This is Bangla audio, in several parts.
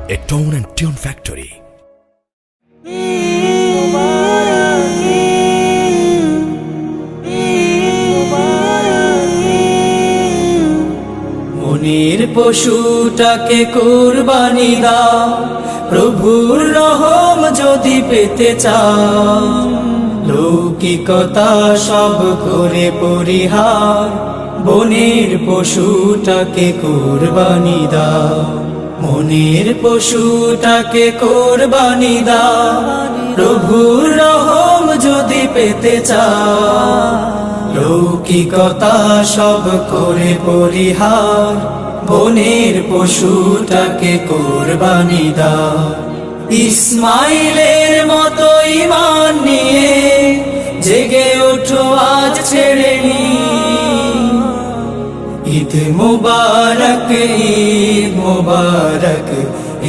a tone and tune factory. মনের পশুটাকে কুরবানি দাও, প্রভুর রহম যদি পেতে চাও। লৌকিকতা সব করে পরিহার, বনের পশুটাকে কুরবানি দাও। মনের পশুটাকে কুরবানি দাও, প্রভুর রহম যদি পেতে চাও। লৌকিকতা সব করে পরিহার, বনের পশুটাকে কুরবানি দাও। ইসমাইলের মতো ঈমান নিয়ে জেগে ওঠো আজ ছেড়ে নি। ঈদ মুবারক, ঈদ মুবারক,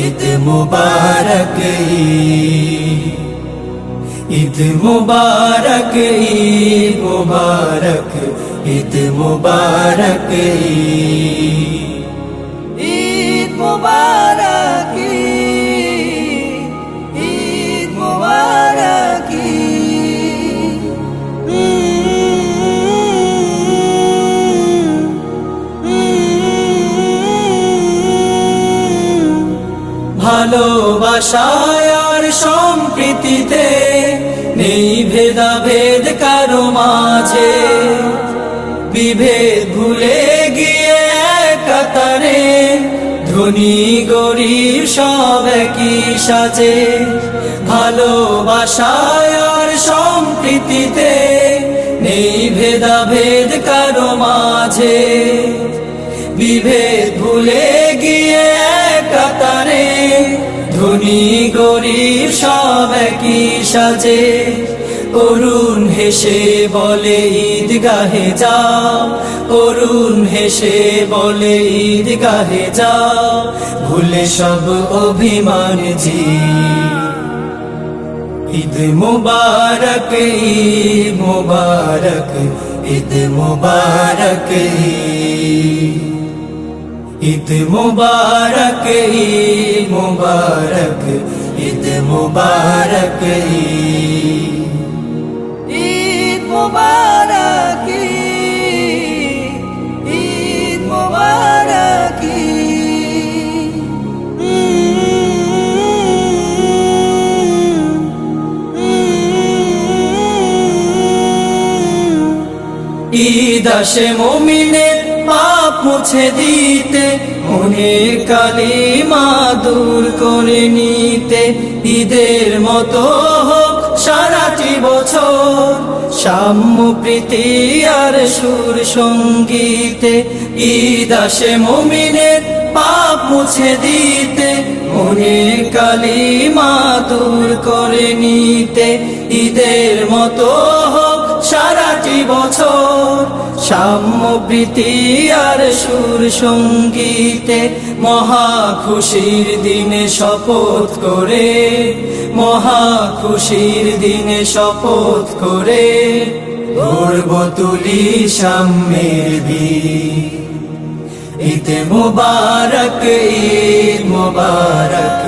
ঈদ মুবারক, ঈদ মুবারক, ঈদ মুবারক, ঈদ মুবারক, ঈদ মুবারক, ঈদ মুবারক। ভালোবাসায় আর সম্প্রীতিতে নেই ভেদাভেদ কারো মাঝে। বিভেদ ভুলে গিয়ে এক কাতারে, ধনী গরিব সব একই সাজে। ভালোবাসায় আর সম্প্রীতিতে নেই ভেদাভেদ কারো মাঝে। বিভেদ ভুলে গিয়ে এক কাতারে, ধনী গরিব সব একই সাজে। অরুণ হেসে বলে ঈদগাহে যাও, অরুণ হেসে বলে ঈদগাহে যাও। ভুলে সব অভিমান জি, ঈদ মুবারক, ঈদ মুবারক, ঈদ মুবারক, ঈদ মুবারক, ঈদ মুবারক, ঈদ মুবারক, ঈদ মুবারক, ঈদ মুবারক। ঈদ আসে মুমিনের পাপ মুছে দিতে, মনের কালিমা দূর করে নিতে। ঈদের মতো হোক সারাটি বছর, সাম্য প্রীতি আর সুর সঙ্গীতে। ঈদ আসে মুমিনের পাপ মুছে দিতে, মনের কালিমা দূর করে নিতে। ঈদের মতো হোক সারাটি বছর, সাম্য প্রীতি আর সুর সঙ্গীতে। মহা খুশির দিনে শপথ করে, মহা খুশির দিনে শপথ করে, গর্ব তুলি সাম্যের বীর। ঈদ মুবারক, ঈদ মুবারক,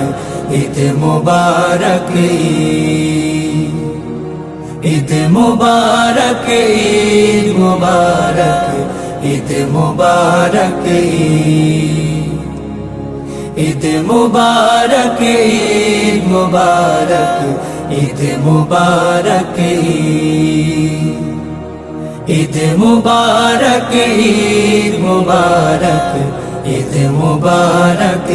ঈদ মুবারক, ঈদ মুবারক, ঈদ মুবারক, ঈদ মুবারক, ঈদ মুবারক, ঈদ মুবারক, ঈদ মুবারক, ঈদ মুবারক, ঈদ মুবারক, ঈদ মুবারক।